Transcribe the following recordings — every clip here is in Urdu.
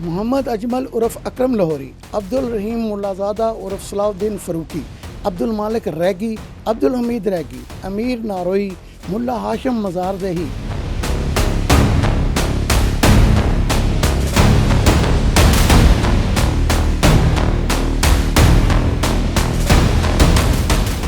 محمد اجمل عرف اکرم لاہوری، عبدالرحیم ملازادہ عرف صلاح الدین فاروقی، عبدالمالک ریگی، عبدالحمید ریگی، امیر ناروئی، ملا ہاشم مزاردہی۔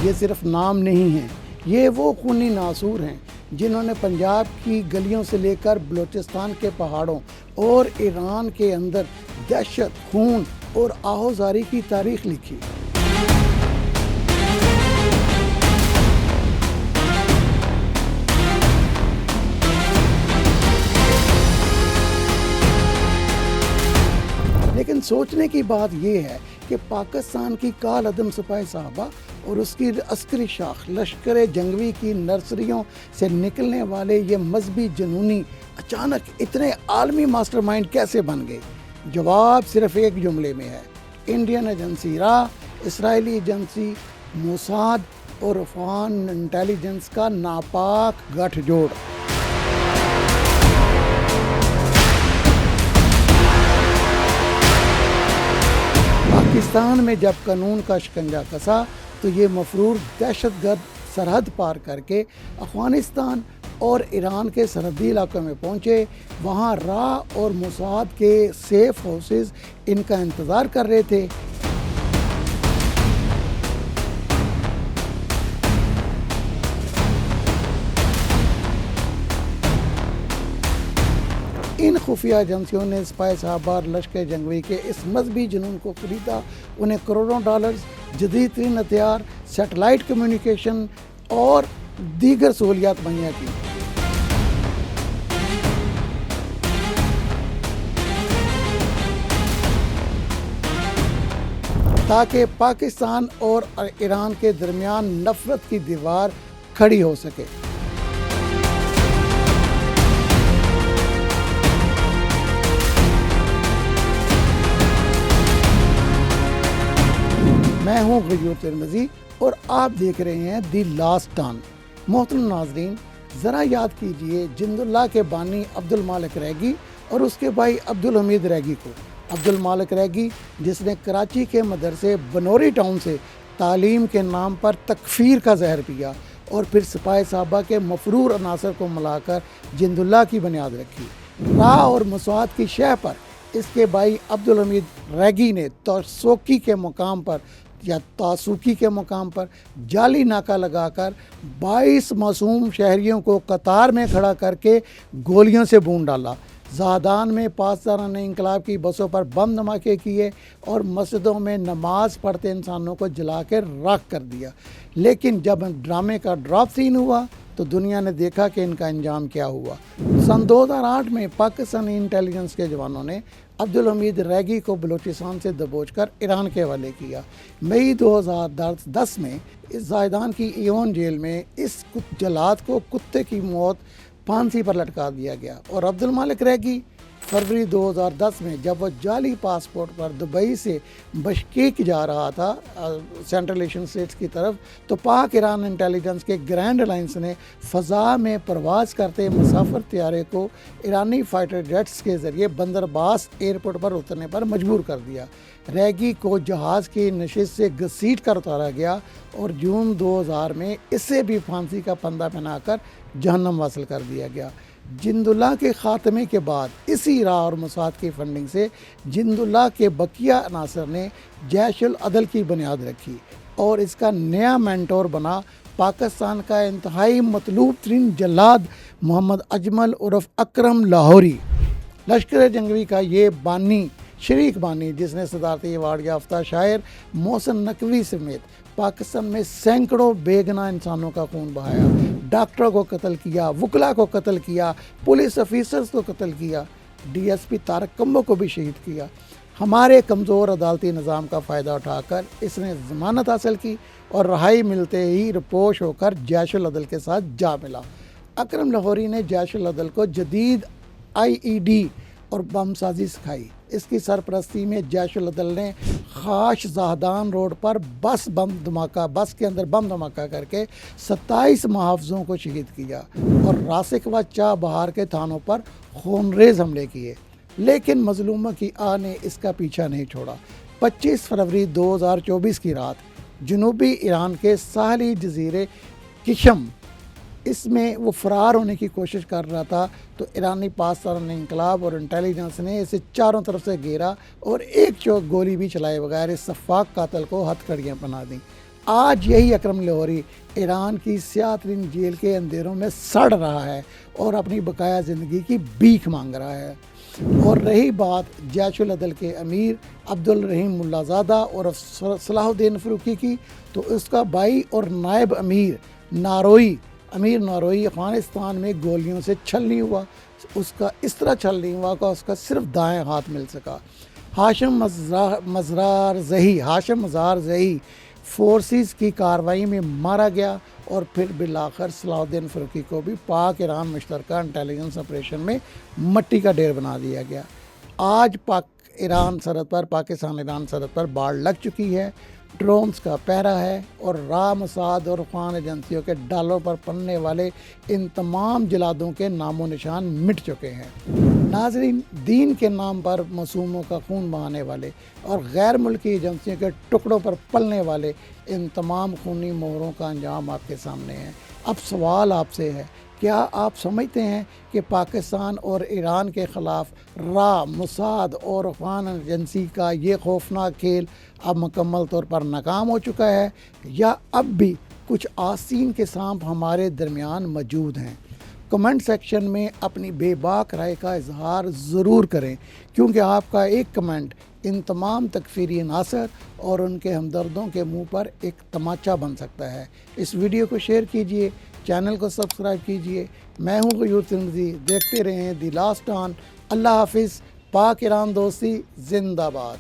یہ صرف نام نہیں ہیں، یہ وہ خونی ناصور ہیں جنہوں نے پنجاب کی گلیوں سے لے کر بلوچستان کے پہاڑوں اور ایران کے اندر دہشت، خون اور آہوزاری کی تاریخ لکھی۔ لیکن سوچنے کی بات یہ ہے کہ پاکستان کی کال عدم سپاہی صحابہ اور اس کی عسکری شاخ لشکر جنگوی کی نرسریوں سے نکلنے والے یہ مذہبی جنونی اچانک اتنے عالمی ماسٹر مائنڈ کیسے بن گئے؟ جواب صرف ایک جملے میں ہے: انڈین ایجنسی را، اسرائیلی ایجنسی موساد اور افغان انٹیلیجنس کا ناپاک گٹھ جوڑ۔ پاکستان میں جب قانون کا شکنجہ کسا تو یہ مفرور دہشت گرد سرحد پار کر کے افغانستان اور ایران کے سرحدی علاقوں میں پہنچے۔ وہاں را اور موساد کے سیف ہاؤسز ان کا انتظار کر رہے تھے۔ ان خفیہ ایجنسیوں نے سپاہی صحابہ اور لشکر جنگوی کے اس مذہبی جنون کو خریدا، انہیں کروڑوں ڈالرز، جدید ترین ہتھیار، سیٹلائٹ کمیونیکیشن اور دیگر سہولیات مہیا کی۔ تاکہ پاکستان اور ایران کے درمیان نفرت کی دیوار کھڑی ہو سکے۔ میں ہوں غیور ترمذی اور آپ دیکھ رہے ہیں دی لاسٹ ٹان۔ محترم ناظرین، ذرا یاد کیجئے جند اللہ کے بانی عبدالمالک ریگی اور اس کے بھائی عبدالحمید ریگی کو۔ عبدالمالک ریگی جس نے کراچی کے مدرسے بنوری ٹاؤن سے تعلیم کے نام پر تکفیر کا زہر پیا اور پھر سپاہی صحابہ کے مفرور عناصر کو ملا کر جند اللہ کی بنیاد رکھی۔ را اور مسوات کی شہ پر اس کے بھائی عبدالحمید ریگی نے تاسوکی کے مقام پر جعلی ناکہ لگا کر 22 معصوم شہریوں کو قطار میں کھڑا کر کے گولیوں سے بھون ڈالا۔ زادان میں پاسداران انقلاب کی بسوں پر بم دھماکے کیے اور مسجدوں میں نماز پڑھتے انسانوں کو جلا کے راکھ کر دیا۔ لیکن جب ڈرامے کا ڈراپ سین ہوا تو دنیا نے دیکھا کہ ان کا انجام کیا ہوا۔ سن 2008 میں پاکستانی انٹیلیجنس کے جوانوں نے عبدالحمید ریگی کو بلوچستان سے دبوچ کر ایران کے حوالے کیا۔ مئی 2010 میں اس زائدان کی ایون جیل میں اس جلاد کو کتے کی موت پھانسی پر لٹکا دیا گیا، اور عبدالمالک ریگی فروری 2010 میں جب وہ جعلی پاسپورٹ پر دبئی سے بشکیک جا رہا تھا سینٹرل ایشین اسٹیٹس کی طرف، تو پاک ایران انٹیلیجنس کے گرینڈ الائنس نے فضا میں پرواز کرتے مسافر طیارے کو ایرانی فائٹر جیٹس کے ذریعے بندر عباس ایئرپورٹ پر اترنے پر مجبور کر دیا۔ ریگی کو جہاز کی نشست سے گھسیٹ کر اتارا گیا اور جون 2000 میں اسے بھی پھانسی کا پھندا پہنا کر جہنم واصل کر دیا گیا۔ جند اللہ کے خاتمے کے بعد اسی را اور مسوات کی فنڈنگ سے جند اللہ کے بقیہ عناصر نے جیش العدل کی بنیاد رکھی اور اس کا نیا مینٹور بنا پاکستان کا انتہائی مطلوب ترین جلاد محمد اجمل عرف اکرم لاہوری۔ لشکر جنگوی کا یہ بانی، شریک بانی، جس نے صدارتی ایوارڈ یافتہ شاعر محسن نقوی سمیت پاکستان میں سینکڑوں بے گناہ انسانوں کا خون بہایا، ڈاکٹروں کو قتل کیا، وکلا کو قتل کیا، پولیس آفیسرز کو قتل کیا، D S P Tariq Kumbo کو بھی شہید کیا۔ ہمارے کمزور عدالتی نظام کا فائدہ اٹھا کر اس نے ضمانت حاصل کی اور رہائی ملتے ہی رپوش ہو کر جیش العدل کے ساتھ جا ملا۔ اکرم لاہوری نے جیش العدل کو جدید IED اور بم سازی سکھائی۔ اس کی سرپرستی میں جیش العدل نے خاش زاہدان روڈ پر بس کے اندر بم دھماکہ کر کے 27 محافظوں کو شہید کیا اور راسک و چاہ بہار کے تھانوں پر خونریز حملے کیے۔ لیکن مظلوموں کی آہ نے اس کا پیچھا نہیں چھوڑا۔ 25 فروری 2024 کی رات جنوبی ایران کے ساحلی جزیرے کشم اس میں وہ فرار ہونے کی کوشش کر رہا تھا تو ایرانی پاسداران انقلاب اور انٹیلیجنس نے اسے چاروں طرف سے گھیرا اور ایک چوک گولی بھی چلائے بغیر اس سفاک قاتل کو ہتھ کڑیاں بنا دیں۔ آج یہی اکرم لاہوری ایران کی سیاہ ترین جیل کے اندھیروں میں سڑ رہا ہے اور اپنی بقایا زندگی کی بھیک مانگ رہا ہے۔ اور رہی بات جیش العدل کے امیر عبدالرحیم ملا زادہ اور صلاح الدین فاروقی کی، تو اس کا بھائی اور نائب امیر ناروئی افغانستان میں گولیوں سے چھلنی ہوا۔ اس کا اس طرح چھلنی ہوا کہ اس کا صرف دائیں ہاتھ مل سکا۔ ہاشم مزار زہی فورسز کی کارروائی میں مارا گیا اور پھر بالآخر صلاح الدین فاروقی کو بھی پاک ایران مشترکہ انٹیلیجنس آپریشن میں مٹی کا ڈھیر بنا دیا گیا۔ آج پاکستان ایران سرحد پر باڑ لگ چکی ہے، ڈرونز کا پہرا ہے اور راہ موساد اور افغان ایجنسیوں کے ڈالوں پر پڑنے والے ان تمام جلادوں کے نام و نشان مٹ چکے ہیں۔ ناظرین، دین کے نام پر معصوموں کا خون بہانے والے اور غیر ملکی ایجنسیوں کے ٹکڑوں پر پلنے والے ان تمام خونی مہروں کا انجام آپ کے سامنے ہے۔ اب سوال آپ سے ہے، کیا آپ سمجھتے ہیں کہ پاکستان اور ایران کے خلاف راہ موساد اور افغان ایجنسی کا یہ خوفناک کھیل اب مکمل طور پر ناکام ہو چکا ہے، یا اب بھی کچھ آستین کے سانپ ہمارے درمیان موجود ہیں؟ کمنٹ سیکشن میں اپنی بے باک رائے کا اظہار ضرور کریں، کیونکہ آپ کا ایک کمنٹ ان تمام تکفیری عناصر اور ان کے ہمدردوں کے منہ پر ایک تماچا بن سکتا ہے۔ اس ویڈیو کو شیئر کیجئے، چینل کو سبسکرائب کیجئے۔ میں ہوں غیور ترمذی، دیکھتے رہیں دی لاسٹ آن۔ اللہ حافظ۔ پاک ایران دوستی زندہ باد۔